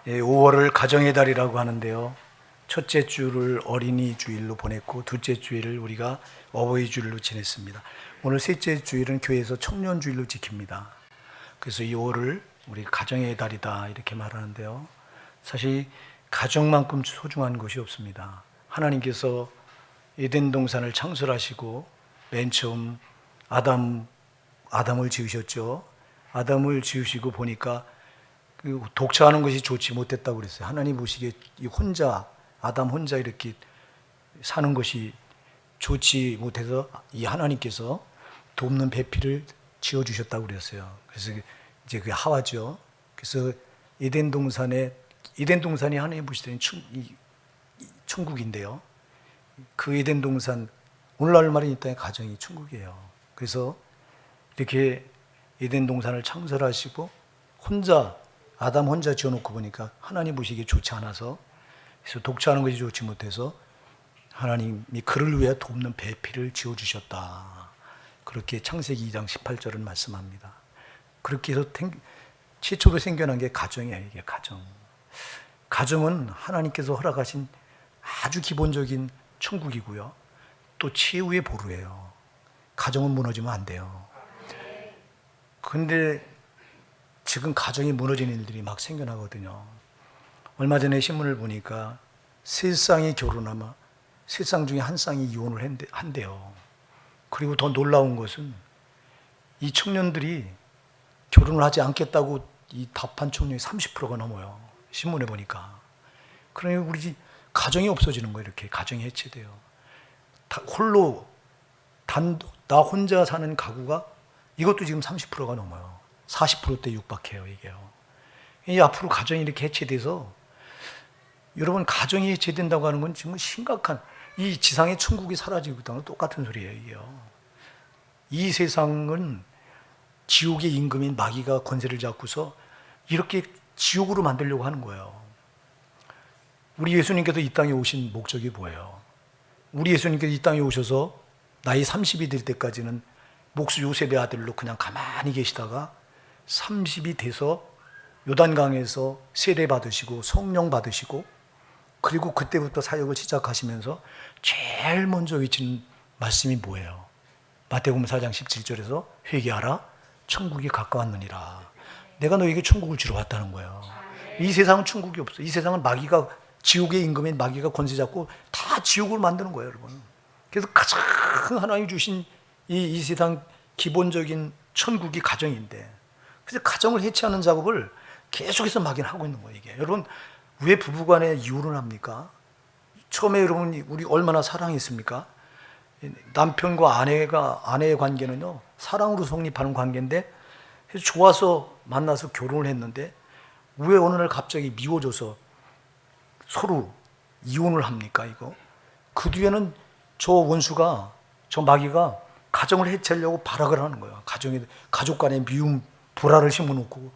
5월을 가정의 달이라고 하는데요. 첫째 주를 어린이 주일로 보냈고 둘째 주일을 우리가 어버이 주일로 지냈습니다. 오늘 셋째 주일은 교회에서 청년 주일로 지킵니다. 그래서 이 5월을 우리 가정의 달이다 이렇게 말하는데요. 사실 가정만큼 소중한 것이 없습니다. 하나님께서 에덴 동산을 창설하시고 맨 처음 아담을 지으셨죠. 아담을 지으시고 보니까 독차하는 것이 좋지 못했다고 그랬어요. 하나님 보시기에 아담 혼자 이렇게 사는 것이 좋지 못해서 이 하나님께서 돕는 배필을 지어주셨다고 그랬어요. 그래서 이제 그게 하와죠. 그래서 에덴 동산이 하나님 보시기에는 천국인데요. 그 에덴 동산, 오늘날 말은 이 땅의 가정이 천국이에요. 그래서 이렇게 에덴 동산을 창설하시고 아담 혼자 지어놓고 보니까 하나님 보시기에 좋지 않아서, 그래서 독차하는 것이 좋지 못해서 하나님이 그를 위해 돕는 배필을 지어주셨다. 그렇게 창세기 2장 18절은 말씀합니다. 그렇게 해서 최초로 생겨난 게 가정이에요. 이게 가정은 하나님께서 허락하신 아주 기본적인 천국이고요. 또 최후의 보루예요. 가정은 무너지면 안 돼요. 그런데 지금 가정이 무너지는 일들이 막 생겨나거든요. 얼마 전에 신문을 보니까 세 쌍이 결혼하면 세 쌍 중에 한 쌍이 이혼을 한대요. 그리고 더 놀라운 것은 이 청년들이 결혼을 하지 않겠다고 이 답한 청년이 30%가 넘어요. 신문에 보니까. 그러니 우리 가정이 없어지는 거예요. 이렇게 가정이 해체돼요. 나 혼자 사는 가구가 이것도 지금 30%가 넘어요. 40%대 육박해요, 이게요. 이 앞으로 가정이 이렇게 해체돼서, 여러분, 가정이 해체된다고 하는 건 지금 심각한, 이 지상의 천국이 사라지고 있다는 똑같은 소리예요, 이게요. 이 세상은 지옥의 임금인 마귀가 권세를 잡고서 이렇게 지옥으로 만들려고 하는 거예요. 우리 예수님께서 이 땅에 오신 목적이 뭐예요? 우리 예수님께서 이 땅에 오셔서 나이 30이 될 때까지는 목수 요셉의 아들로 그냥 가만히 계시다가 30이 돼서 요단강에서 세례 받으시고 성령 받으시고, 그리고 그때부터 사역을 시작하시면서 제일 먼저 외치는 말씀이 뭐예요? 마태복음 4장 17절에서 회개하라, 천국이 가까웠느니라. 내가 너에게 천국을 주러 왔다는 거예요. 이 세상은 천국이 없어. 이 세상은 마귀가, 지옥의 임금인 마귀가 권세 잡고 다 지옥을 만드는 거예요, 여러분. 그래서 가장 하나님 주신 이 세상 기본적인 천국이 가정인데, 그래서 가정을 해체하는 작업을 계속해서 마귀는 하고 있는 거예요, 이게. 여러분, 왜 부부간에 이혼을 합니까? 처음에 여러분, 우리 얼마나 사랑했습니까? 남편과 아내의 관계는요, 사랑으로 성립하는 관계인데, 좋아서 만나서 결혼을 했는데, 왜 어느 날 갑자기 미워져서 서로 이혼을 합니까, 이거? 그 뒤에는 저 마귀가 가정을 해체하려고 발악을 하는 거예요. 가족 간에 미움, 불화를 심어놓고.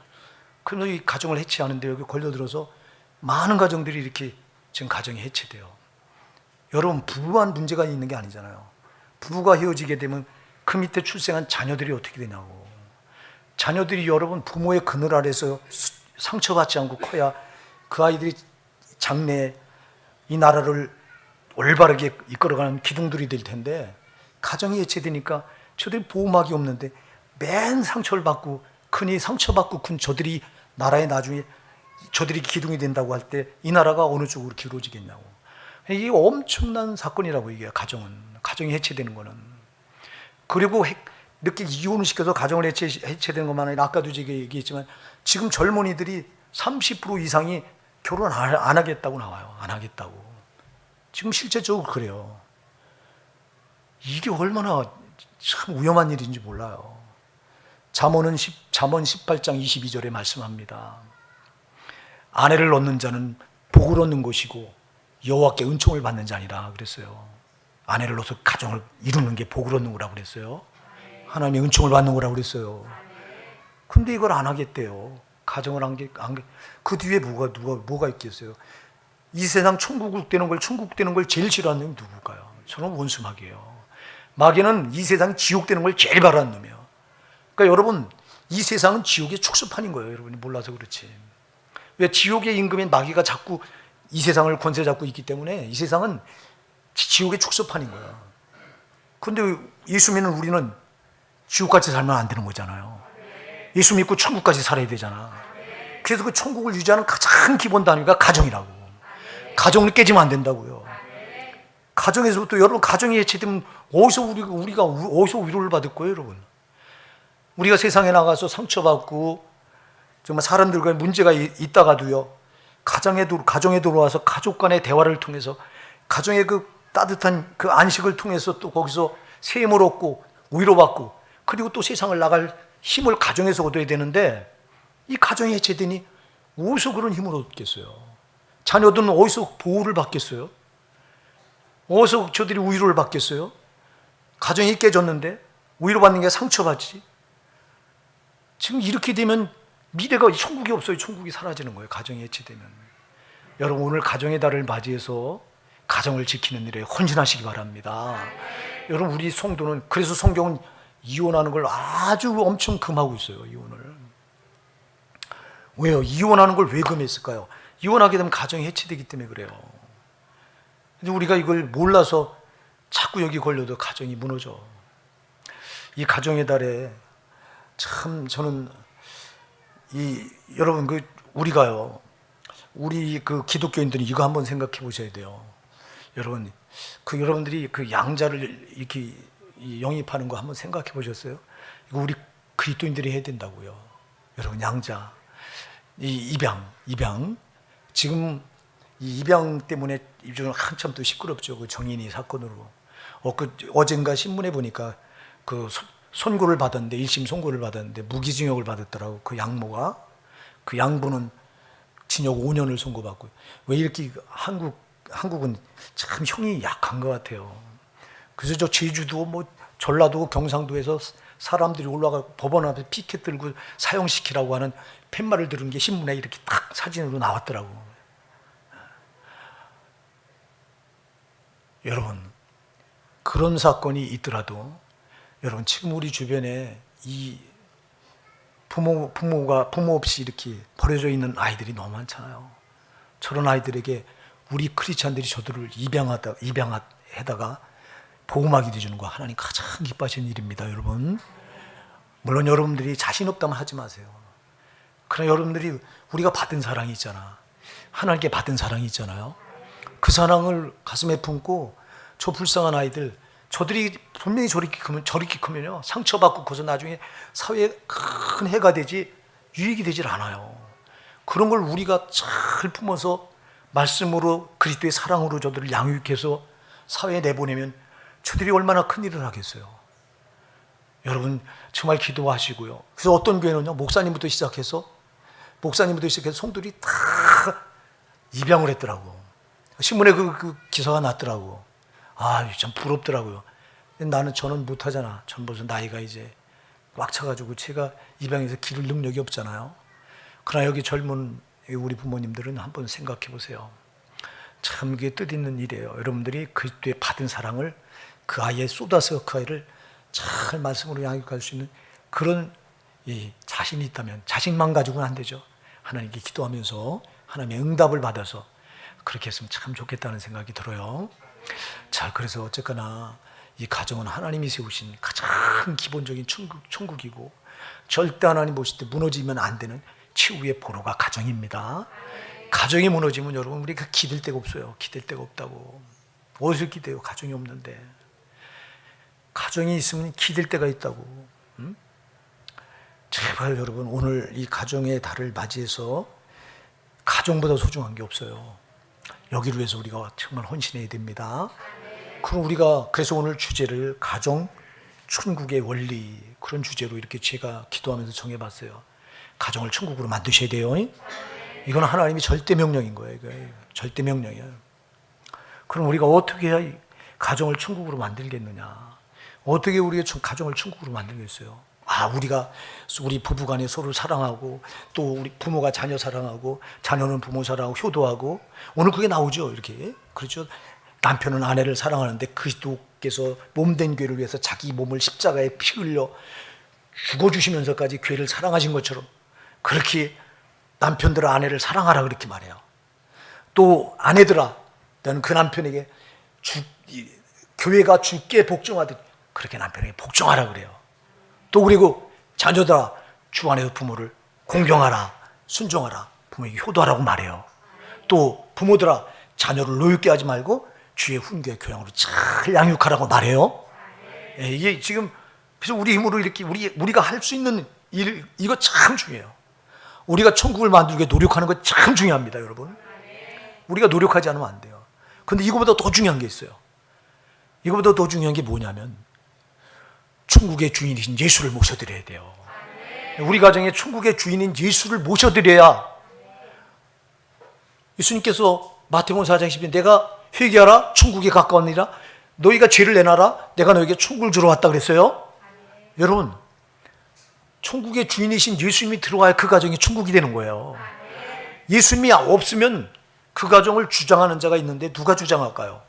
그래서 이 가정을 해체하는데 여기 걸려들어서 많은 가정들이 이렇게 지금 가정이 해체돼요. 여러분, 부부만 문제가 있는 게 아니잖아요. 부부가 헤어지게 되면 그 밑에 출생한 자녀들이 어떻게 되냐고. 자녀들이 여러분 부모의 그늘 아래서 상처받지 않고 커야 그 아이들이 장래에 이 나라를 올바르게 이끌어가는 기둥들이 될 텐데, 가정이 해체되니까 저들이 보호막이 없는데 맨 상처를 받고 흔히 상처받고 큰 저들이 나라에 나중에 저들이 기둥이 된다고 할 때 이 나라가 어느 쪽으로 기울어지겠냐고. 이게 엄청난 사건이라고. 이게 가정이 해체되는 거는. 그리고 이렇게 이혼을 시켜서 가정을 해체되는 것만 아니라, 아까도 제가 얘기했지만 지금 젊은이들이 30% 이상이 결혼 안 하겠다고 나와요. 안 하겠다고. 지금 실제적으로 그래요. 이게 얼마나 참 위험한 일인지 몰라요. 잠언 18장 22절에 말씀합니다. 아내를 얻는 자는 복을 얻는 것이고 여호와께 은총을 받는 자니라 그랬어요. 아내를 얻어서 가정을 이루는 게 복을 얻는 거라고 그랬어요. 하나님의 은총을 받는 거라고 그랬어요. 근데 이걸 안 하겠대요. 가정을 그 뒤에 뭐가 있겠어요? 이 세상 천국 되는 걸 제일 싫어하는 놈이 누굴까요? 저는 원수 마귀예요. 마귀는 이 세상 지옥 되는 걸 제일 바라는 놈이에요. 그러니까 여러분, 이 세상은 지옥의 축소판인 거예요. 여러분이 몰라서 그렇지. 왜? 지옥의 임금인 마귀가 자꾸 이 세상을 권세 잡고 있기 때문에 이 세상은 지옥의 축소판인 거야. 근데 예수 믿는 우리는 지옥같이 살면 안 되는 거잖아요. 예수 믿고 천국까지 살아야 되잖아. 그래서 그 천국을 유지하는 가장 기본 단위가 가정이라고. 가정을 깨지면 안 된다고요. 가정에서부터, 여러분, 가정이 해체되면 우리가 어디서 위로를 받을 거예요, 여러분? 우리가 세상에 나가서 상처받고 정말 사람들과 문제가 있다가도요, 가정에 들어와서 가족 간의 대화를 통해서, 가정의 그 따뜻한 그 안식을 통해서 또 거기서 셈을 얻고 위로받고, 그리고 또 세상을 나갈 힘을 가정에서 얻어야 되는데, 이 가정이 해체되니 어디서 그런 힘을 얻겠어요? 자녀들은 어디서 보호를 받겠어요? 어디서 저들이 위로를 받겠어요? 가정이 깨졌는데 위로받는 게 상처받지. 지금 이렇게 되면 미래가, 천국이 없어요. 천국이 사라지는 거예요, 가정이 해체되면. 여러분, 오늘 가정의 달을 맞이해서 가정을 지키는 일에 헌신하시기 바랍니다. 여러분, 우리 성도는, 그래서 성경은 이혼하는 걸 아주 엄청 금하고 있어요, 이혼을. 왜요? 이혼하는 걸 왜 금했을까요? 이혼하게 되면 가정이 해체되기 때문에 그래요. 근데 우리가 이걸 몰라서 자꾸 여기 걸려도 가정이 무너져. 이 가정의 달에 참 저는 여러분, 우리가요, 우리 그 기독교인들이 이거 한번 생각해 보셔야 돼요. 여러분, 여러분들이 그 양자를 이렇게 영입하는 거 한번 생각해 보셨어요? 이거 우리 그리스도인들이 해야 된다고요. 여러분, 양자, 입양. 지금 이 입양 때문에 요즘 한참 또 시끄럽죠. 그 정인이 사건으로. 어젠가 신문에 보니까 그 선고를 받았는데, 1심 선고를 받았는데 무기징역을 받았더라고. 그 양모가. 그 양부는 징역 5년을 선고받고. 왜 이렇게 한국은 참 형이 약한 것 같아요. 그래서 저 제주도 뭐 전라도 경상도에서 사람들이 올라가 법원 앞에 피켓 들고 사형시키라고 하는 팻말을 들은 게 신문에 이렇게 딱 사진으로 나왔더라고. 여러분, 그런 사건이 있더라도 여러분, 지금 우리 주변에 이 부모 없이 이렇게 버려져 있는 아이들이 너무 많잖아요. 저런 아이들에게 우리 크리스찬들이 저들을 입양해다가 복음하게 되주는 거 하나님 가장 기뻐하시는 일입니다, 여러분. 물론 여러분들이 자신 없다면 하지 마세요. 그러나 여러분들이 우리가 받은 사랑이 있잖아. 하나님께 받은 사랑이 있잖아요. 그 사랑을 가슴에 품고 저 불쌍한 아이들, 저들이 분명히 저렇게 크면요, 상처받고 그래서 나중에 사회에 큰 해가 되지 유익이 되질 않아요. 그런 걸 우리가 잘 품어서 말씀으로, 그리스도의 사랑으로 저들을 양육해서 사회에 내보내면 저들이 얼마나 큰 일을 하겠어요. 여러분, 정말 기도하시고요. 그래서 어떤 교회는요, 목사님부터 시작해서 성도들이 다 입양을 했더라고. 신문에 그 기사가 났더라고. 참 부럽더라고요. 근데 저는 못하잖아. 전 벌써 나이가 이제 꽉 차가지고 제가 입양해서 기를 능력이 없잖아요. 그러나 여기 젊은 우리 부모님들은 한번 생각해 보세요. 참 이게 뜻있는 일이에요. 여러분들이 그리스도의 받은 사랑을 그 아이에 쏟아서 그 아이를 잘 말씀으로 양육할 수 있는 그런 자신이 있다면, 자신만 가지고는 안 되죠. 하나님께 기도하면서 하나님의 응답을 받아서 그렇게 했으면 참 좋겠다는 생각이 들어요. 자, 그래서 어쨌거나 이 가정은 하나님이 세우신 가장 기본적인 천국이고, 절대 하나님 보실 때 무너지면 안 되는 최후의 보루가 가정입니다. 가정이 무너지면 여러분, 우리가 기댈 데가 없어요. 기댈 데가 없다고. 어디서 기대요? 가정이 없는데. 가정이 있으면 기댈 데가 있다고. 제발 여러분, 오늘 이 가정의 달을 맞이해서 가정보다 소중한 게 없어요. 여기를 위해서 우리가 정말 헌신해야 됩니다. 그래서 오늘 주제를 가정, 천국의 원리, 그런 주제로 이렇게 제가 기도하면서 정해봤어요. 가정을 천국으로 만드셔야 돼요. 이건 하나님이 절대 명령인 거예요. 절대 명령이에요. 그럼 우리가 어떻게 해야 가정을 천국으로 만들겠느냐? 어떻게 우리의 가정을 천국으로 만들겠어요? 우리 부부간에 서로 사랑하고, 또 우리 부모가 자녀 사랑하고, 자녀는 부모 사랑하고, 효도하고, 오늘 그게 나오죠, 이렇게. 그렇죠? 남편은 아내를 사랑하는데 그리스도께서 몸된 교회를 위해서 자기 몸을 십자가에 피 흘려 죽어주시면서까지 교회를 사랑하신 것처럼, 그렇게 남편들아 아내를 사랑하라 그렇게 말해요. 또 아내들아 너는 그 남편에게 교회가 주께 복종하듯 그렇게 남편에게 복종하라 그래요. 또 그리고 자녀들아 주 안에서 부모를 공경하라, 순종하라, 부모에게 효도하라고 말해요. 또 부모들아 자녀를 노엽게 하지 말고 주의 훈계 교양으로 잘 양육하라고 말해요. 예, 이게 지금 그래서 우리 힘으로 이렇게 우리가 할 수 있는 일, 이거 참 중요해요. 우리가 천국을 만들기 위해 노력하는 거 참 중요합니다, 여러분. 우리가 노력하지 않으면 안 돼요. 근데 이거보다 더 중요한 게 있어요. 이거보다 더 중요한 게 뭐냐면 천국의 주인이신 예수를 모셔드려야 돼요. 우리 가정에 천국의 주인인 예수를 모셔드려야, 예수님께서 마태복음 4장 10절 내가 회개하라 천국에 가까웠느니라 너희가 죄를 내놔라 내가 너희에게 천국을 주러 왔다 그랬어요. 여러분 천국의 주인이신 예수님이 들어와야 그 가정이 천국이 되는 거예요. 예수님이 없으면 그 가정을 주장하는 자가 있는데 누가 주장할까요?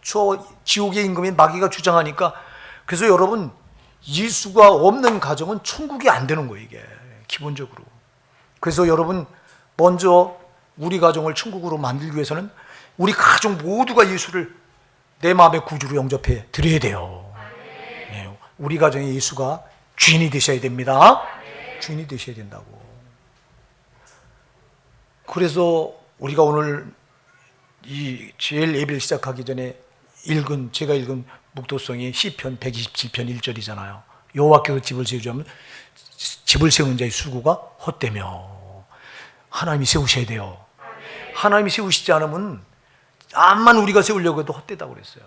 저 지옥의 임금인 마귀가 주장하니까. 그래서 여러분 예수가 없는 가정은 천국이 안 되는 거예요, 이게 기본적으로. 그래서 여러분 먼저 우리 가정을 천국으로 만들기 위해서는 우리 가족 모두가 예수를 내 마음의 구주로 영접해 드려야 돼요. 네, 우리 가정에 예수가 주인이 되셔야 됩니다. 주인이 되셔야 된다고. 그래서 우리가 오늘 이 제일 예배를 시작하기 전에 제가 읽은 묵도성이 시편 127편 1절이잖아요. 여호와께서 집을 세우는 자의 수고가 헛되며. 하나님이 세우셔야 돼요. 하나님이 세우시지 않으면 암만 우리가 세우려고 해도 헛되다고 그랬어요.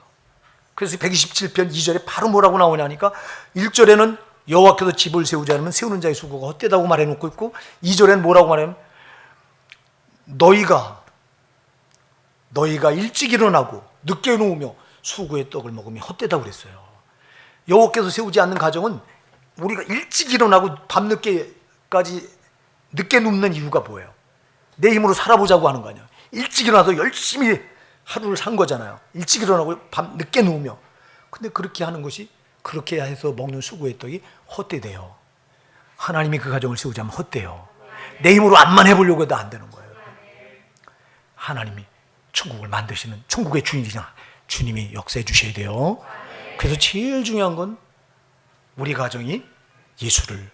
그래서 127편 2절에 바로 뭐라고 나오냐니까 1절에는 여호와께서 집을 세우지 않으면 세우는 자의 수고가 헛되다고 말해놓고 있고 2절에는 뭐라고 말하면 너희가 일찍 일어나고 늦게 누우며 수고의 떡을 먹으면 헛되다고 그랬어요. 여호와께서 세우지 않는 가정은 우리가 일찍 일어나고 밤늦게까지 늦게 눕는 이유가 뭐예요? 내 힘으로 살아보자고 하는 거 아니에요. 일찍 일어나서 열심히 하루를 산 거잖아요. 일찍 일어나고 밤 늦게 누우며. 근데 그렇게 하는 것이, 그렇게 해서 먹는 수고의 떡이 헛되대요. 하나님이 그 가정을 세우자면 헛돼요. 내 힘으로 암만 해보려고 해도 안 되는 거예요. 하나님이 천국을 만드시는 천국의 주인이시나 주님이 역사해 주셔야 돼요. 그래서 제일 중요한 건 우리 가정이 예수를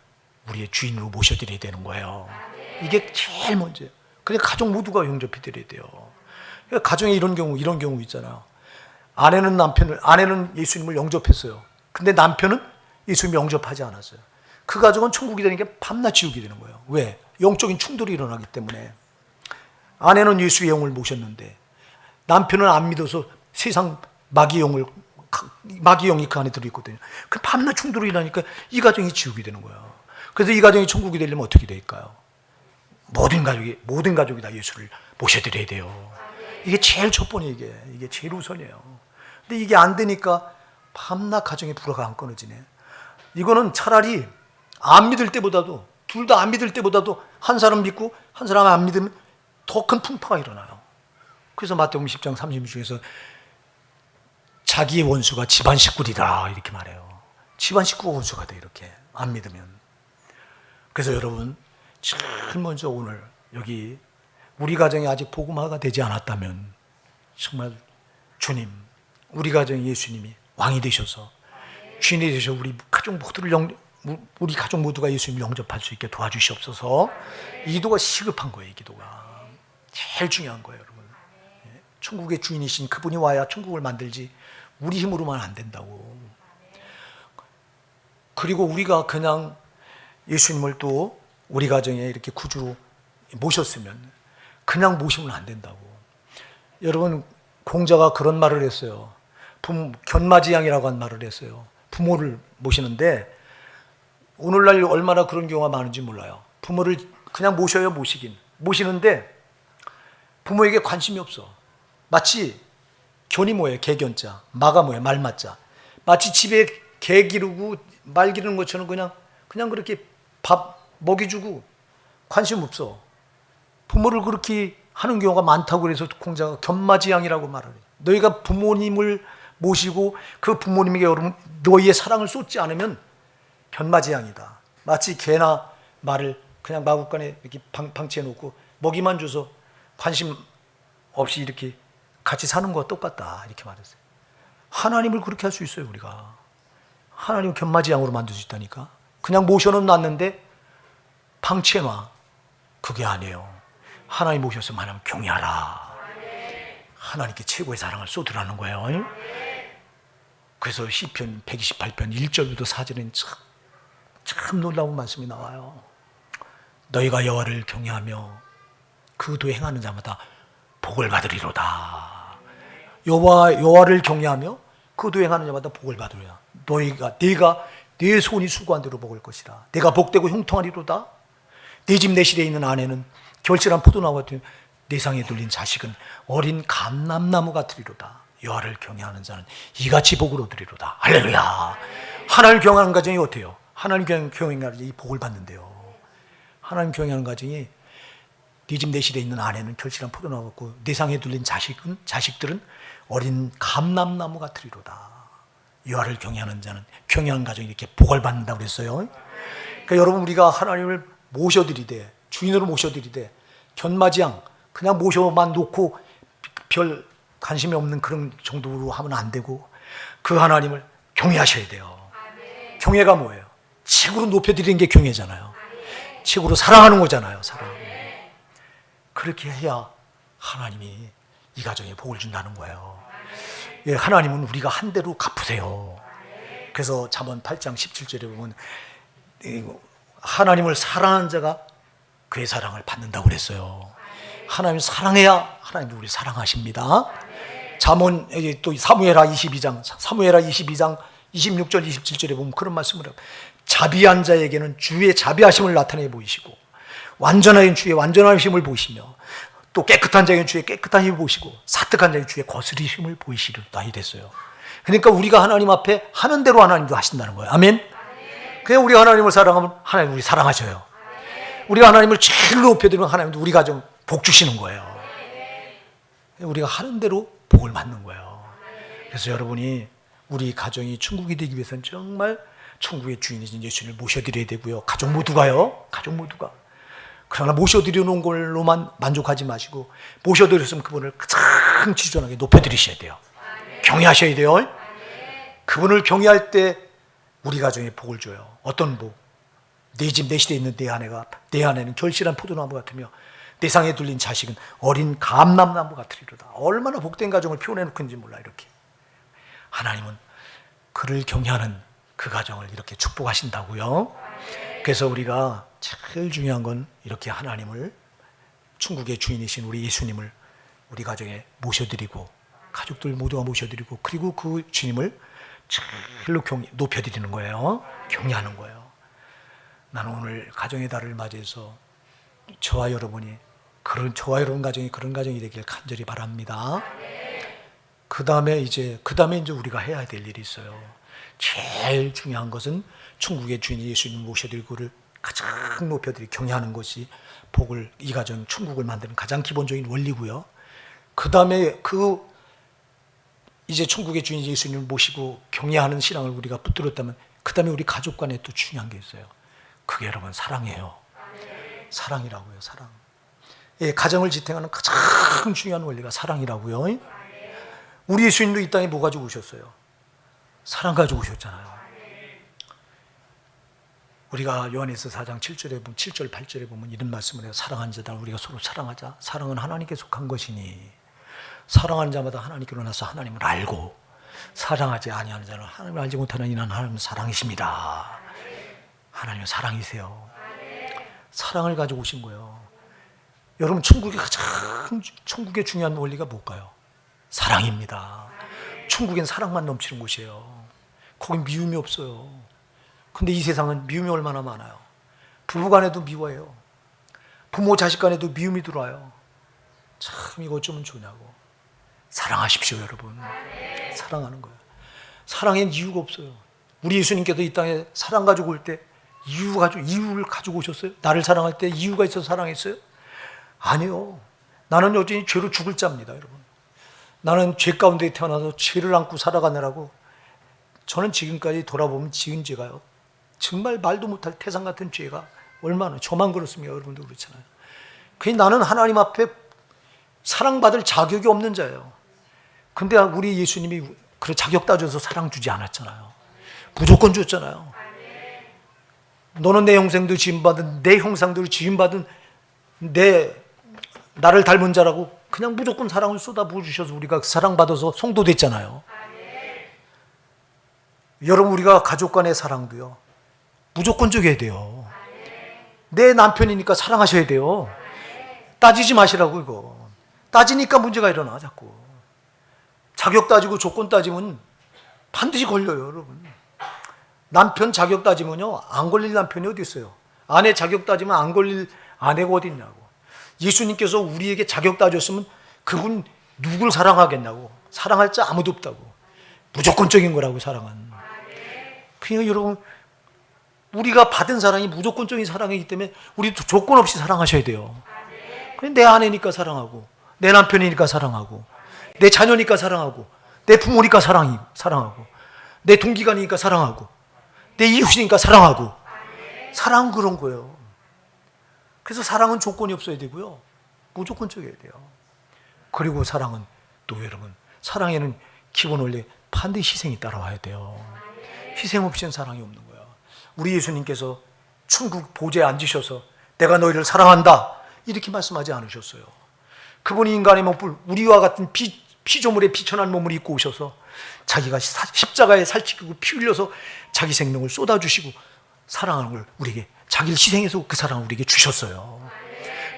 우리의 주인으로 모셔드려야 되는 거예요. 이게 제일 먼저예요. 그러니까 가족 모두가 영접해 드려야 돼요. 그러니까 가정에 이런 경우 있잖아요. 아내는 예수님을 영접했어요. 근데 남편은 예수님을 영접하지 않았어요. 그 가정은 천국이 되는 게 밤낮 지옥이 되는 거예요. 왜? 영적인 충돌이 일어나기 때문에. 아내는 예수의 영을 모셨는데 남편은 안 믿어서 세상 마귀 영이 그 안에 들어있거든요. 그 밤낮 충돌이 일어나니까 이 가정이 지옥이 되는 거예요. 그래서 이 가정이 천국이 되려면 어떻게 될까요? 모든 가족이 다 예수를 모셔드려야 돼요. 이게 제일 첫 번째, 이게 제일 우선이에요. 근데 이게 안 되니까 밤낮 가정의 불화가 안 끊어지네. 이거는 차라리 안 믿을 때보다도, 둘 다 안 믿을 때보다도 한 사람 믿고 한 사람 안 믿으면 더 큰 풍파가 일어나요. 그래서 마태복음 10장 36절에서 자기의 원수가 집안 식구리다 이렇게 말해요. 집안 식구가 원수가 돼, 이렇게 안 믿으면. 그래서 여러분 제일 먼저 오늘 여기 우리 가정이 아직 복음화가 되지 않았다면 정말 주님, 우리 가정에 예수님이 왕이 되셔서 주인이 되셔 우리 가족 모두가 예수님을 영접할 수 있게 도와주시옵소서. 이 기도가 시급한 거예요. 이 기도가 제일 중요한 거예요, 여러분. 천국의 주인이신 그분이 와야 천국을 만들지 우리 힘으로만 안 된다고. 그리고 우리가 그냥 예수님을 또 우리 가정에 이렇게 구주로 모셨으면 그냥 모시면 안 된다고. 여러분, 공자가 그런 말을 했어요. 견마지양이라고 한 말을 했어요. 부모를 모시는데 오늘날 얼마나 그런 경우가 많은지 몰라요. 부모를 그냥 모셔요, 모시는데 부모에게 관심이 없어. 마치 견이 뭐예요? 개견자. 마가 뭐예요? 말맞자. 마치 집에 개 기르고 말 기르는 것처럼 그냥 그렇게 밥 먹이주고 관심 없어. 부모를 그렇게 하는 경우가 많다고 그래서 공자가 견마지양이라고 말을 해요. 너희가 부모님을 모시고 그 부모님에게 너희의 사랑을 쏟지 않으면 견마지양이다. 마치 개나 말을 그냥 마구간에 이렇게 방치해 놓고 먹이만 줘서 관심 없이 이렇게 같이 사는 거와 똑같다 이렇게 말했어요. 하나님을 그렇게 할 수 있어요. 우리가 하나님을 견마지 양으로 만들 수 있다니까. 그냥 모셔는 놨는데 방치해 놔. 그게 아니에요. 하나님 모셔서 만하면 경외하라. 하나님께 최고의 사랑을 쏟으라는 거예요. 그래서 시편 128편 1절부터 4절은 참 놀라운 말씀이 나와요. 너희가 여호와를 경외하며 그 도에 행하는 자마다 복을 받으리로다. 여호와를 경외하며 그 도에 행하는 자마다 복을 받으리로다. 네가 내 손이 수고한 대로 먹을 것이라. 내가 복되고 형통하리로다. 내 집 내실에 있는 아내는 결실한 포도나무 같으며 내 상에 둘린 자식은 어린 감람나무 같으리로다. 여호와를 경외하는 자는 이같이 복을 얻으리로다. 할렐루야. 하나님 경외하는 가정이 어때요? 하나님 경외하는 가정이 복을 받는데요. 하나님 경외하는 가정이 네 집 내실에 있는 아내는 결실한 포도나무 같고 내 상에 둘린 자식들은 어린 감람나무 같으리로다. 여호와를 경외하는 자는 경외하는 가정이 이렇게 복을 받는다고 그랬어요. 그러니까 여러분 우리가 하나님을 모셔드리되 주인으로 모셔드리되 견마지양 그냥 모셔만 놓고 별 관심이 없는 그런 정도로 하면 안 되고 그 하나님을 경외하셔야 돼요. 경외가 뭐예요? 최고로 높여드리는 게 경외잖아요. 최고로 사랑하는 거잖아요. 사랑. 그렇게 해야 하나님이 이 가정에 복을 준다는 거예요. 예, 하나님은 우리가 한 대로 갚으세요. 그래서 잠언 8장 17절에 보면 하나님을 사랑하는 자가 그의 사랑을 받는다고 그랬어요. 하나님을 사랑해야 하나님도 우리 사랑하십니다. 잠언 또 사무엘하 22장 26절 27절에 보면 그런 말씀을 해요. 자비한 자에게는 주의 자비하심을 나타내 보이시고 완전한 주의 완전하심을 보이시며 또 깨끗한 자에게는 주의 깨끗한 힘을 보시고 사특한 자에게는 주의 거스리심을 보이시리로다 이랬어요. 그러니까 우리가 하나님 앞에 하는 대로 하나님도 하신다는 거예요. 아멘. 그냥 우리가 하나님을 사랑하면 하나님 우리 사랑하셔요. 우리가 하나님을 제일 높여드리면 하나님도 우리 가정 복 주시는 거예요. 우리가 하는 대로 복을 받는 거예요. 그래서 여러분이 우리 가정이 천국이 되기 위해서는 정말 천국의 주인이신 예수님을 모셔드려야 되고요. 가족 모두가요. 가족 모두가. 그러나 모셔드려 놓은 걸로만 만족하지 마시고 모셔드렸으면 그분을 가장 지존하게 높여드리셔야 돼요. 경외하셔야 돼요. 그분을 경외할 때 우리 가정에 복을 줘요. 어떤 복? 내 집 내실에 있는 내 아내는 결실한 포도나무 같으며 내 상에 둘린 자식은 어린 감람나무 같으리로다. 얼마나 복된 가정을 표현해놓는지 몰라. 이렇게 하나님은 그를 경외하는 그 가정을 이렇게 축복하신다고요. 그래서 우리가 제일 중요한 건 이렇게 하나님을 천국의 주인이신 우리 예수님을 우리 가정에 모셔드리고 가족들 모두가 모셔드리고 그리고 그 주님을 제일로 높여드리는 거예요. 경외하는 거예요. 나는 오늘 가정의 달을 맞이해서 저와 여러분이 저와 여러분 가정이 그런 가정이 되길 간절히 바랍니다. 그 다음에 이제 우리가 해야 될 일이 있어요. 제일 중요한 것은 천국의 주인 예수님 모셔드리고를 가장 높여드리고 경외하는 것이 복을 이 가정 천국을 만드는 가장 기본적인 원리고요. 그 다음에 이제 천국의 주인 예수님을 모시고 경외하는 신앙을 우리가 붙들었다면 그 다음에 우리 가족 간에 또 중요한 게 있어요. 그게 여러분 사랑이에요. 사랑이라고요. 사랑. 예, 가정을 지탱하는 가장 중요한 원리가 사랑이라고요. 우리 예수님도 이 땅에 뭐 가지고 오셨어요? 사랑 가지고 오셨잖아요. 우리가 요한에서 4장 7절 8절에 보면 이런 말씀을 해요. 사랑하는 자다 우리가 서로 사랑하자. 사랑은 하나님께 속한 것이니 사랑하는 자마다 하나님께로 나서 하나님을 알고 사랑하지 아니하는 자는 하나님을 알지 못하는 이는 하나님은 사랑이십니다. 하나님은 사랑이세요. 사랑을 가지고 오신 거예요. 여러분 천국의 중요한 원리가 뭘까요? 사랑입니다. 천국엔 사랑만 넘치는 곳이에요. 거긴 미움이 없어요. 근데 이 세상은 미움이 얼마나 많아요. 부부 간에도 미워해요. 부모 자식 간에도 미움이 들어와요. 참 이거 어쩌면 좋냐고. 사랑하십시오 여러분. 사랑하는 거예요. 사랑엔 이유가 없어요. 우리 예수님께서 이 땅에 사랑 가지고 올 때 이유를 가지고 오셨어요? 나를 사랑할 때 이유가 있어서 사랑했어요? 아니요. 나는 여전히 죄로 죽을 자입니다 여러분. 나는 죄 가운데 태어나서 죄를 안고 살아가느라고 저는 지금까지 돌아보면 지은 죄가요 정말 말도 못할 태산 같은 죄가 얼마나 저만 그렇습니까? 여러분도 그렇잖아요. 그냥 나는 하나님 앞에 사랑받을 자격이 없는 자예요. 근데 우리 예수님이 그 자격 따져서 사랑 주지 않았잖아요. 무조건 줬잖아요. 너는 내 형상도 지음받은, 내 형상대로 지음받은 나를 닮은 자라고 그냥 무조건 사랑을 쏟아부어 주셔서 우리가 사랑받아서 성도 됐잖아요. 여러분, 우리가 가족 간의 사랑도요, 무조건적이어야 돼요. 내 남편이니까 사랑하셔야 돼요. 따지지 마시라고. 이거 따지니까 문제가 일어나. 자꾸 자격 따지고 조건 따지면 반드시 걸려요. 여러분, 남편 자격 따지면요 안 걸릴 남편이 어디 있어요. 아내 자격 따지면 안 걸릴 아내가 어디 있냐고. 예수님께서 우리에게 자격 따졌으면 그분 누굴 사랑하겠냐고. 사랑할 자 아무도 없다고. 무조건적인 거라고, 사랑은. 그러니까 여러분, 우리가 받은 사랑이 무조건적인 사랑이기 때문에 우리도 조건 없이 사랑하셔야 돼요. 내 아내니까 사랑하고, 내 남편이니까 사랑하고, 내 자녀니까 사랑하고, 내 부모니까 사랑하고, 내 동기간이니까 사랑하고, 내 이웃이니까 사랑하고. 사랑은 그런 거예요. 그래서 사랑은 조건이 없어야 되고요, 무조건적이어야 돼요. 그리고 사랑은 또 여러분, 사랑에는 기본 원래 반드시 희생이 따라와야 돼요. 희생 없이는 사랑이 없는 거예요. 우리 예수님께서 천국 보좌에 앉으셔서 내가 너희를 사랑한다 이렇게 말씀하지 않으셨어요. 그분이 인간의 몸을, 우리와 같은 피조물의 비천한 몸을 입고 오셔서 자기가 십자가에 살찌고 피 흘려서 자기 생명을 쏟아주시고 사랑하는 걸 우리에게, 자기를 희생해서 그 사랑을 우리에게 주셨어요.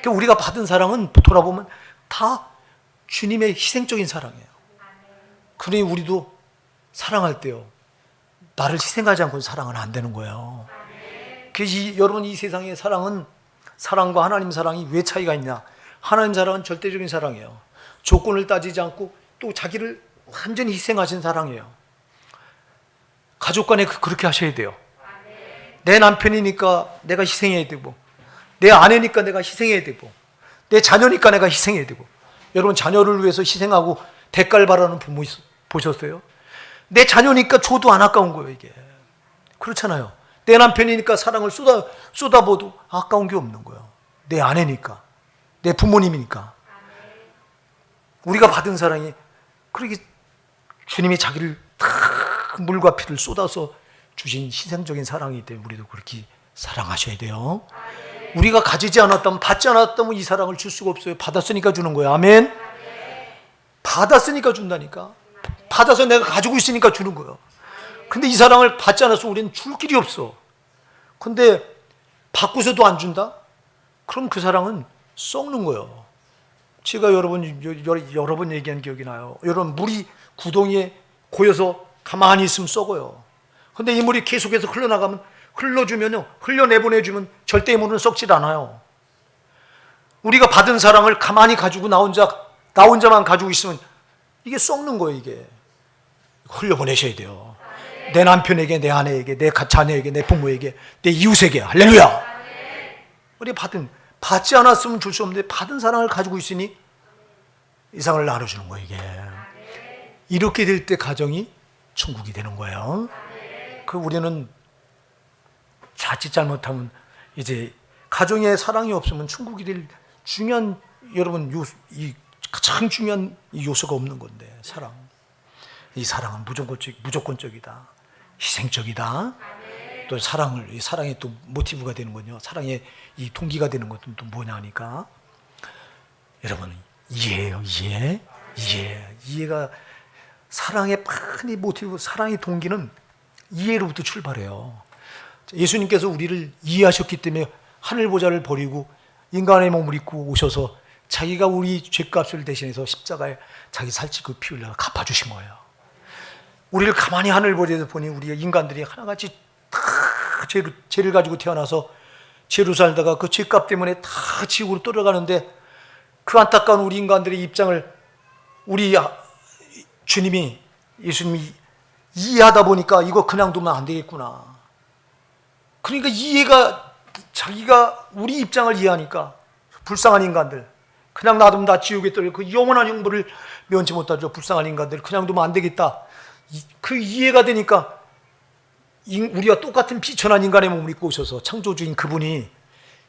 그러니까 우리가 받은 사랑은 돌아보면 다 주님의 희생적인 사랑이에요. 그러니 우리도 사랑할 때요, 나를 희생하지 않고는 사랑은 안 되는 거예요. 그래서 여러분, 이 세상의 사랑은, 사랑과 하나님 사랑이 왜 차이가 있냐? 하나님 사랑은 절대적인 사랑이에요. 조건을 따지지 않고 또 자기를 완전히 희생하신 사랑이에요. 가족 간에 그렇게 하셔야 돼요. 내 남편이니까 내가 희생해야 되고, 내 아내니까 내가 희생해야 되고, 내 자녀니까 내가 희생해야 되고. 여러분, 자녀를 위해서 희생하고 대가를 바라는 부모 보셨어요? 내 자녀니까 줘도 안 아까운 거예요, 이게. 그렇잖아요. 내 남편이니까 사랑을 쏟아부어도 아까운 게 없는 거예요. 내 아내니까, 내 부모님이니까. 우리가 받은 사랑이, 그렇게 주님이 자기를 다 물과 피를 쏟아서 주신 희생적인 사랑이기 때문에 우리도 그렇게 사랑하셔야 돼요. 우리가 가지지 않았다면, 받지 않았다면 이 사랑을 줄 수가 없어요. 받았으니까 주는 거예요. 아멘. 받았으니까 준다니까. 받아서 내가 가지고 있으니까 주는 거예요. 근데 이 사랑을 받지 않아서 우리는 줄 길이 없어. 근데 받고서도 안 준다? 그럼 그 사랑은 썩는 거예요. 제가 여러 번 얘기한 기억이 나요. 여러분, 물이 구덩이에 고여서 가만히 있으면 썩어요. 근데 이 물이 계속해서 흘러나가면, 흘려내보내주면 절대 이 물은 썩질 않아요. 우리가 받은 사랑을 가만히 가지고 나 혼자만 가지고 있으면 이게 썩는 거예요. 이게 흘려보내셔야 돼요. 내 남편에게, 내 아내에게, 내 자녀에게, 내 부모에게, 내 이웃에게. 할렐루야. 우리 받지 않았으면 줄 수 없는데 받은 사랑을 가지고 있으니 이 사랑을 나눠주는 거예요. 이게 이렇게 될 때 가정이 천국이 되는 거예요. 그 우리는 자칫 잘못하면 이제 가정에 사랑이 없으면 천국이 될 중요한, 여러분, 이 가장 중요한 요소가 없는 건데, 사랑. 이 사랑은 무조건적이다, 희생적이다. 또 이 사랑의 또 모티브가 되는 건요, 사랑의 이 동기가 되는 것은 또 뭐냐 하니까, 여러분, 이해예요. 이해가 사랑의 큰 모티브, 사랑의 동기는 이해로부터 출발해요. 예수님께서 우리를 이해하셨기 때문에 하늘 보좌를 버리고 인간의 몸을 입고 오셔서 자기가 우리 죄값을 대신해서 십자가에 자기 살찌고 피 흘려 갚아주신 거예요. 우리를 가만히 하늘 보좌에서 보니 우리 인간들이 하나같이 다 죄를 가지고 태어나서 죄로 살다가 그 죄값 때문에 다 지옥으로 떨어가는데, 그 안타까운 우리 인간들의 입장을 우리 주님이, 예수님이 이해하다 보니까 이거 그냥 두면 안 되겠구나. 그러니까 자기가 우리 입장을 이해하니까, 불쌍한 인간들, 그냥 놔두면 다 지옥에 떨어져 그 영원한 형벌을 면치 못하죠. 불쌍한 인간들 그냥 두면 안 되겠다. 그 이해가 되니까 우리와 똑같은 비천한 인간의 몸을 입고 오셔서 창조주인 그분이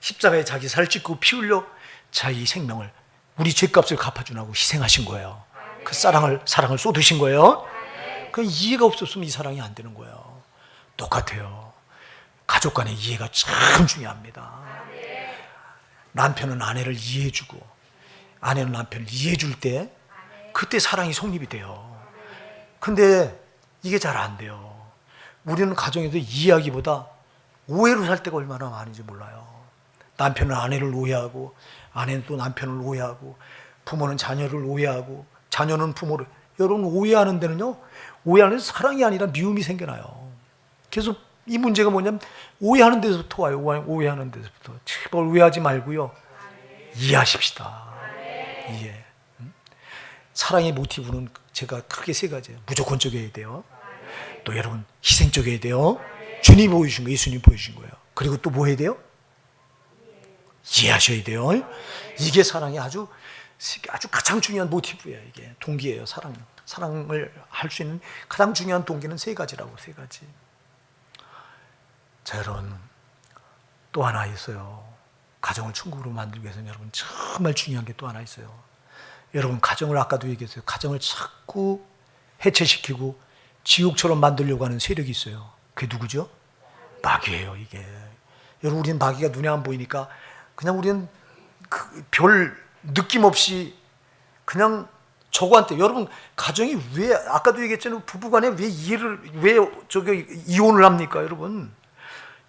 십자가에 자기 살을 찢고 피 흘려 자기 생명을 우리 죄값을 갚아주라고 희생하신 거예요. 그 사랑을 쏟으신 거예요. 그 이해가 없었으면 이 사랑이 안 되는 거예요. 똑같아요. 가족 간의 이해가 참 중요합니다. 남편은 아내를 이해해주고 아내는 남편을 이해해줄 때 그때 사랑이 성립이 돼요. 근데 이게 잘 안 돼요. 우리는 가정에서 이해하기보다 오해로 살 때가 얼마나 많은지 몰라요. 남편은 아내를 오해하고 아내는 또 남편을 오해하고 부모는 자녀를 오해하고 자녀는 부모를, 여러분 오해하는 데는요, 오해하는 사랑이 아니라 미움이 생겨나요. 그래서 이 문제가 뭐냐면 오해하는 데서부터 와요. 오해하는 데서부터. 제발 오해하지 말고요, 이해하십시다. 이해. 사랑의 모티브는 제가 크게 세 가지예요. 무조건적이어야 돼요. 또 여러분 희생적이어야 돼요. 주님 보여주신 거, 예수님 보여주신 거예요. 그리고 또 뭐 해야 돼요? 이해하셔야 돼요. 이게 사랑의 아주 가장 중요한 모티브예요. 이게 동기예요. 사랑을 할 수 있는 가장 중요한 동기는 세 가지라고. 세 가지. 자, 여러분 또 하나 있어요. 가정을 천국으로 만들기 위해서는 여러분 정말 중요한 게 또 하나 있어요. 여러분 가정을, 아까도 얘기했어요. 가정을 자꾸 해체시키고 지옥처럼 만들려고 하는 세력이 있어요. 그게 누구죠? 마귀예요. 이게 여러분, 우리는 마귀가 눈에 안 보이니까 그냥 우리는 별 느낌 없이 그냥 저거한테, 여러분 가정이 왜, 아까도 얘기했잖아요. 부부간에 왜 이혼을 합니까? 여러분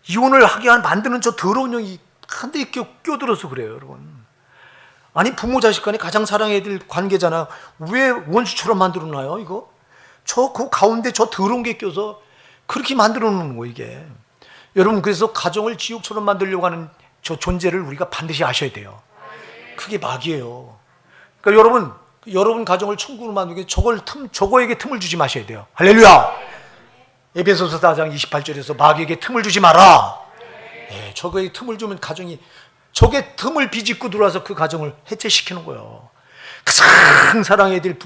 이혼을 하게 만드는 저 더러운 영이 한데 껴들어서 그래요. 여러분, 아니 부모 자식 간에 가장 사랑해야 될 관계잖아. 왜 원수처럼 만들어놔요? 이거 그 가운데 저 더러운 게 껴서 그렇게 만들어 놓는 거예요. 이게 여러분, 그래서 가정을 지옥처럼 만들려고 하는 저 존재를 우리가 반드시 아셔야 돼요. 그게 마귀예요. 그러니까 여러분 가정을 천국으로 만들기, 저거에게 틈을 주지 마셔야 돼요. 할렐루야. 에베소서 4장 28절에서 마귀에게 틈을 주지 마라. 예, 저거에 틈을 주면 가정이, 저게 틈을 비집고 들어와서 그 가정을 해체시키는 거예요. 가장 사랑해야 될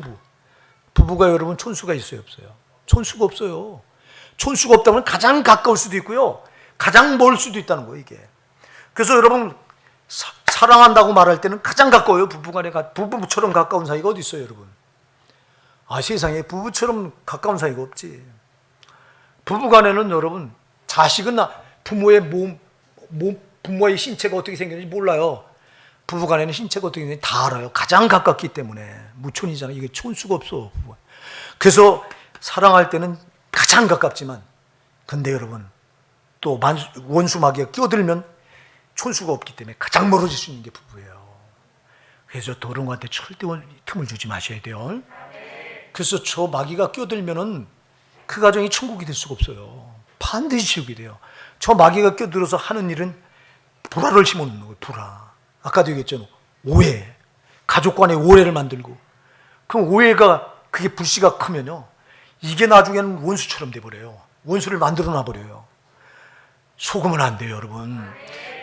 부부가 여러분 촌수가 있어요, 없어요? 촌수가 없어요. 촌수가 없다면 가장 가까울 수도 있고요, 가장 멀 수도 있다는 거예요, 이게. 그래서 여러분 사랑한다고 말할 때는 가장 가까워요. 부부간에 부부처럼 가까운 사이가 어디 있어요, 여러분? 세상에 부부처럼 가까운 사이가 없지. 부부간에는 여러분, 자식은 부모의 부모의 신체가 어떻게 생겼는지 몰라요. 부부간에는 신체가 어떻게 생겼는지 다 알아요. 가장 가깝기 때문에. 무촌이잖아요. 이게 촌수가 없어. 그래서 사랑할 때는 가장 가깝지만, 근데 여러분 또 원수 마귀가 끼어들면 촌수가 없기 때문에 가장 멀어질 수 있는 게 부부예요. 그래서 더러운 것한테 절대 틈을 주지 마셔야 돼요. 그래서 저 마귀가 끼어들면은 그 가정이 천국이 될 수가 없어요. 반드시 지옥이 돼요. 저 마귀가 끼어들어서 하는 일은 불화를 심어놓는 거예요. 불화. 아까도 얘기했죠. 오해. 가족 간의 오해를 만들고. 그럼 오해가, 그게 불씨가 크면요, 이게 나중에는 원수처럼 돼버려요. 원수를 만들어 놔버려요. 속으면 안 돼요, 여러분.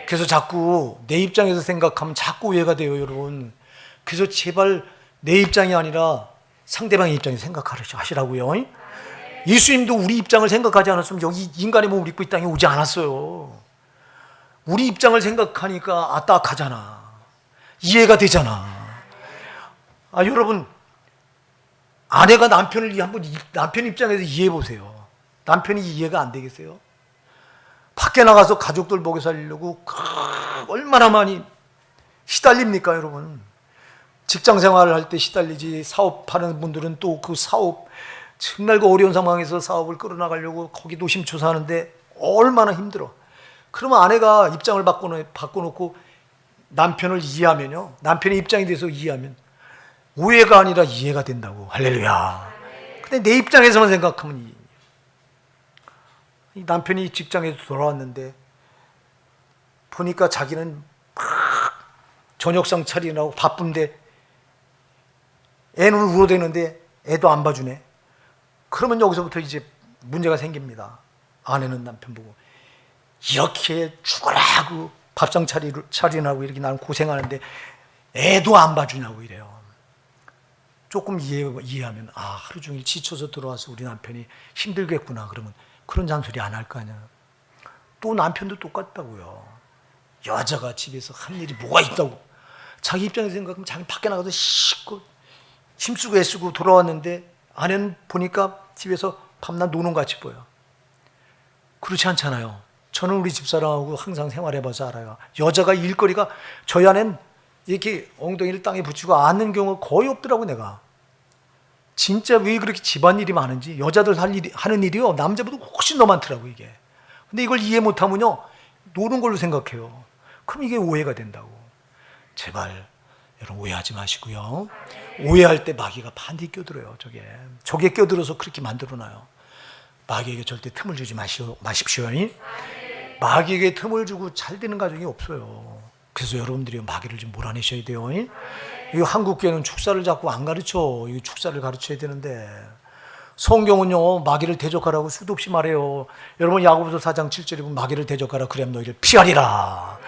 그래서 자꾸 내 입장에서 생각하면 자꾸 오해가 돼요, 여러분. 그래서 제발 내 입장이 아니라 상대방의 입장에서 생각하시라고요. 예수님도 우리 입장을 생각하지 않았으면 여기 인간의 몸을 입고 이 땅에 오지 않았어요. 우리 입장을 생각하니까 딱하잖아. 이해가 되잖아. 여러분, 아내가 남편을 한번 남편 입장에서 이해해 보세요. 남편이 이해가 안 되겠어요? 밖에 나가서 가족들 먹여 살리려고 얼마나 많이 시달립니까, 여러분? 직장 생활을 할 때 시달리지, 사업하는 분들은 또 그 사업, 정말 그 어려운 상황에서 사업을 끌어나가려고 거기 노심초사하는데 얼마나 힘들어. 그러면 아내가 입장을 바꿔놓고 남편을 이해하면요, 남편의 입장에 대해서 이해하면 오해가 아니라 이해가 된다고. 할렐루야. 근데 내 입장에서만 생각하면, 이 남편이 직장에서 돌아왔는데 보니까 자기는 저녁상 차리느라고 바쁜데 애는 울어대는데 애도 안 봐주네. 그러면 여기서부터 이제 문제가 생깁니다. 아내는 남편 보고, 이렇게 죽어라 하고 밥상 차리느라고 이렇게 나는 고생하는데 애도 안 봐주냐고 이래요. 조금 이해하면, 하루 종일 지쳐서 들어와서 우리 남편이 힘들겠구나. 그러면 그런 잔소리 안 할 거 아니야. 또 남편도 똑같다고요. 여자가 집에서 할 일이 뭐가 있다고. 자기 입장에서 생각하면 자기 밖에 나가서 씻고 힘쓰고 애쓰고 돌아왔는데 아내는 보니까 집에서 밤낮 노는 것 같이 보여. 그렇지 않잖아요. 저는 우리 집사람하고 항상 생활해봐서 알아요. 여자가 일거리가 저희 아내는 이렇게 엉덩이를 땅에 붙이고 앉는 경우가 거의 없더라고. 내가 진짜 왜 그렇게 집안일이 많은지. 여자들 하는 일이요 남자보다 훨씬 더 많더라고 이게. 근데 이걸 이해 못하면요 노는 걸로 생각해요. 그럼 이게 오해가 된다고. 제발 여러분 오해하지 마시고요. 오해할 때 마귀가 반드시 껴들어요. 저게 껴들어서 그렇게 만들어놔요. 마귀에게 절대 틈을 주지 마십시오. 마귀에게 틈을 주고 잘 되는 가정이 없어요. 그래서 여러분들이 마귀를 좀 몰아내셔야 돼요. 이 한국교회는 축사를 자꾸 안 가르쳐. 이 축사를 가르쳐야 되는데 성경은요 마귀를 대적하라고 수도 없이 말해요. 여러분 야고보서 4장 7절에 보면 마귀를 대적하라 그리하면 너희를 피하리라.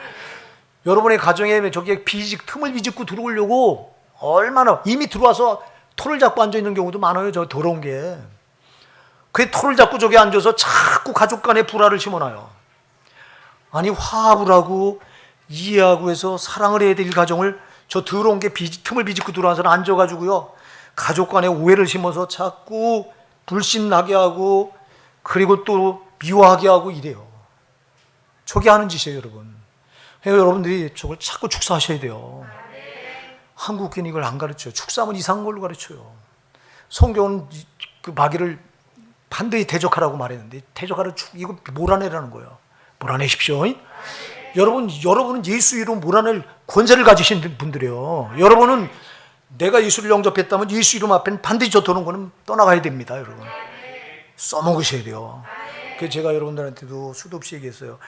여러분의 가정에 저기에 틈을 비집고 들어오려고 얼마나 이미 들어와서 털을 잡고 앉아있는 경우도 많아요. 저 더러운 게. 그 털을 잡고 저기 앉아서 자꾸 가족 간에 불화를 심어놔요. 아니 화합을 하고 이해하고 해서 사랑을 해야 될 가정을 저 더러운 게 틈을 비집고 들어와서 앉아가지고요 가족 간에 오해를 심어서 자꾸 불신나게 하고 그리고 또 미워하게 하고 이래요. 저게 하는 짓이에요 여러분. 여러분들이 저걸 자꾸 축사하셔야 돼요. 한국교회는 이걸 안 가르쳐요. 축사하면 이상한 걸로 가르쳐요. 성경은 그 마귀를 반드시 대적하라고 말했는데 대적하라 이거 몰아내라는 거예요. 몰아내십시오. 여러분은 예수 이름 몰아낼 권세를 가지신 분들이에요. 여러분은 내가 예수를 영접했다면 예수 이름 앞에는 반드시 저 도는 거는 떠나가야 됩니다. 여러분 써먹으셔야 돼요. 그래서 제가 여러분들한테도 수도 없이 얘기했어요.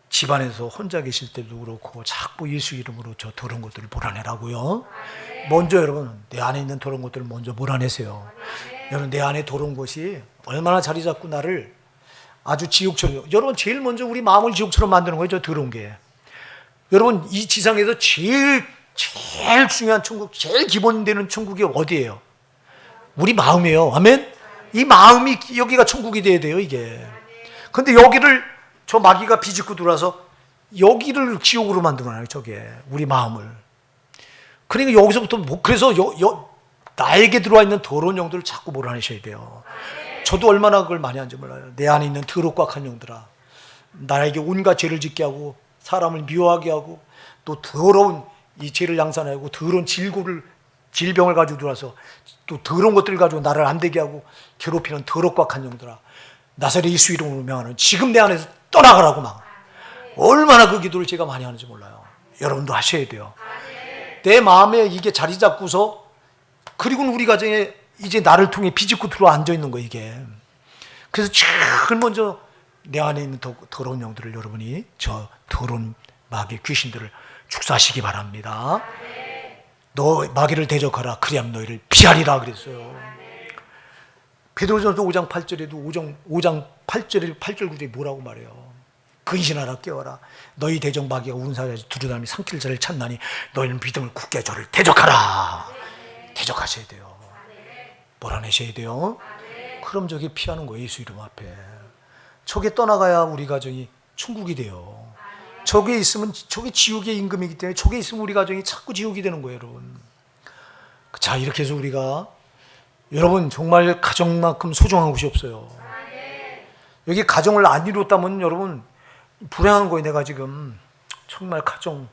집안에서 혼자 계실 때도 그렇고 자꾸 예수 이름으로 저 더러운 것들을 몰아내라고요. 먼저 여러분 내 안에 있는 더러운 것들을 먼저 몰아내세요. 여러분 내 안에 더러운 것이 얼마나 자리 잡고 나를 아주 지옥처럼. 여러분 제일 먼저 우리 마음을 지옥처럼 만드는 거예요. 저 더러운 게. 여러분 이 지상에서 제일 중요한 천국, 제일 기본 되는 천국이 어디예요? 우리 마음이에요. 아멘. 이 마음이 여기가 천국이 돼야 돼요 이게. 근데 여기를 저 마귀가 비집고 들어와서 여기를 지옥으로 만들어놔요. 저게 우리 마음을. 그러니까 여기서부터 그래서 나에게 들어와 있는 더러운 영들을 자꾸 몰아내셔야 돼요. 저도 얼마나 그걸 많이 한지 몰라요. 내 안에 있는 더럽고 악한 영들아, 나에게 온갖 죄를 짓게 하고 사람을 미워하게 하고 또 더러운 이 죄를 양산하고 더러운 질병을 가지고 들어와서 또 더러운 것들을 가지고 나를 안 되게 하고 괴롭히는 더럽고 악한 영들아, 나사렛 예수 이름으로 명하는 지금 내 안에서 떠나가라고 막. 얼마나 그 기도를 제가 많이 하는지 몰라요. 여러분도 하셔야 돼요. 내 마음에 이게 자리 잡고서 그리고는 우리 가정에 이제 나를 통해 비집고 들어와 앉아 있는 거 이게. 그래서 제일 먼저 내 안에 있는 더러운 영들을 여러분이 저 더러운 마귀 귀신들을 축사하시기 바랍니다. 너 마귀를 대적하라 그리하면 너희를 피하리라 그랬어요. 베드로전서 5장 8절에도 5장 8절 9절에 뭐라고 말해요? 근신하라 깨어라 너희 대적 마귀가 운사에서 두루다니 삼킬 자를 찾나니 너희는 믿음을 굳게 저를 대적하라. 대적하셔야 돼요. 몰아내셔야 돼요. 그럼 저게 피하는 거예요. 예수 이름 앞에. 저게 떠나가야 우리 가정이 천국이 돼요. 저게 있으면 저게 지옥의 임금이기 때문에 저게 있으면 우리 가정이 자꾸 지옥이 되는 거예요. 여러분. 자 이렇게 해서 우리가 여러분 정말 가정만큼 소중한 곳이 없어요. 여기 가정을 안 이뤘다면 여러분 불행한 거예요. 내가 지금 정말 가정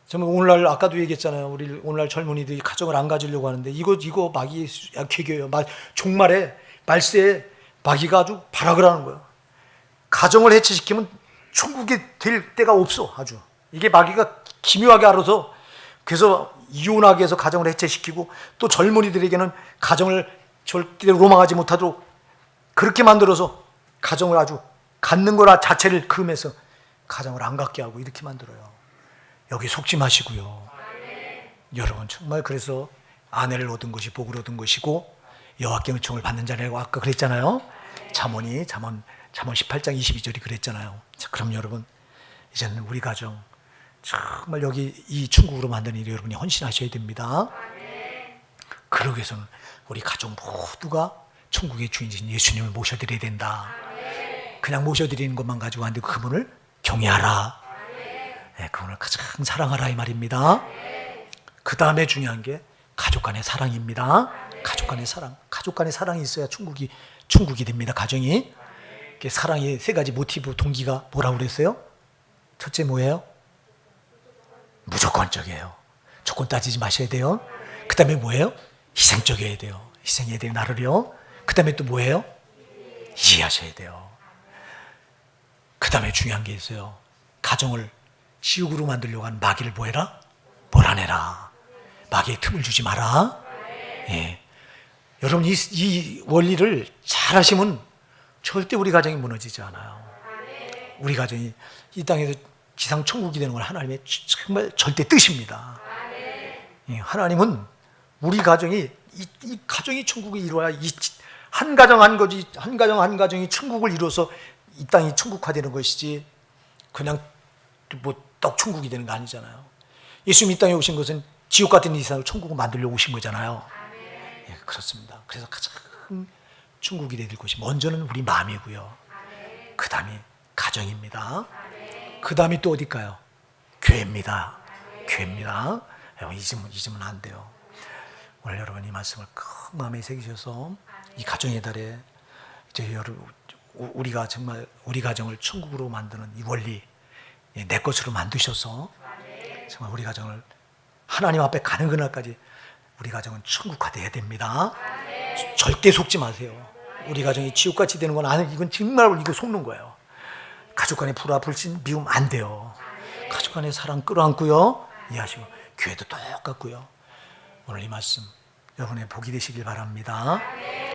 정말 오늘날 아까도 얘기했잖아요. 우리 오늘날 젊은이들이 가정을 안 가지려고 하는데 이거 마귀 개교예요. 종말에 말세에 마귀가 아주 발악을 하는 거예요. 가정을 해체시키면 천국이 될 때가 없어. 아주 이게 마귀가 기묘하게 알아서 그래서 이혼하게 해서 가정을 해체시키고 또 젊은이들에게는 가정을 절대로 로망하지 못하도록 그렇게 만들어서 가정을 아주 갖는 거라 자체를 금해서 가정을 안 갖게 하고 이렇게 만들어요. 여기 속지 마시고요. 여러분 정말 그래서 아내를 얻은 것이 복을 얻은 것이고 여호와께 은총을 받는 자라고 아까 그랬잖아요. 잠언 18장 22절이 그랬잖아요. 자, 그럼 여러분 이제는 우리 가정 정말 여기 이 천국으로 만드는 일에 여러분이 헌신하셔야 됩니다. 그러기 위해서는 우리 가정 모두가 천국의 주인이신 예수님을 모셔드려야 된다. 그냥 모셔드리는 것만 가지고 안 되고 그분을 경외하라. 예, 그분을 가장 사랑하라 이 말입니다. 그 다음에 중요한 게 가족 간의 사랑입니다. 가족 간의 사랑. 가족 간의 사랑이 있어야 충국이 됩니다. 가정이. 사랑의 세 가지 모티브 동기가 뭐라고 그랬어요? 첫째 뭐예요? 무조건적이에요. 조건 따지지 마셔야 돼요. 그 다음에 뭐예요? 희생적이어야 돼요. 희생해야 돼요. 나를요. 그 다음에 또 뭐예요? 이해하셔야 돼요. 그 다음에 중요한 게 있어요. 가정을 시육으로 만들려고 하는 마귀를 뭐해라? 몰아내라. 마귀에 틈을 주지 마라. 예. 여러분 이 원리를 잘 하시면 절대 우리 가정이 무너지지 않아요. 우리 가정이 이 땅에서 지상천국이 되는 건 하나님의 정말 절대 뜻입니다. 예. 하나님은 우리 가정이 이 가정이 천국이 이루어야 한 가정 한 가정이 천국을 이루어서 이 땅이 천국화되는 것이지 그냥 뭐 떡천국이 되는 거 아니잖아요. 예수님이 이 땅에 오신 것은 지옥 같은 이 세상을 천국을 만들려고 오신 거잖아요. 예, 그렇습니다. 그래서 가장 천국이 될 곳이 먼저는 우리 마음이고요. 그 다음이 가정입니다. 그 다음이 또 어딜까요? 교회입니다. 교회입니다. 여러분 잊으면 안 돼요. 오늘 여러분 이 말씀을 큰 마음에 새기셔서 이 가정의 달에 이제 여러분 우리가 정말 우리 가정을 천국으로 만드는 이 원리 내 것으로 만드셔서 정말 우리 가정을 하나님 앞에 가는 그날까지 우리 가정은 천국화돼야 됩니다. 절대 속지 마세요. 우리 가정이 지옥같이 되는 건 아니에요. 이건 정말 이거 속는 거예요. 가족 간의 불화, 불신, 미움 안 돼요. 가족 간의 사랑 끌어안고요. 이해하시고 교회도 똑같고요. 오늘 이 말씀 여러분의 복이 되시길 바랍니다.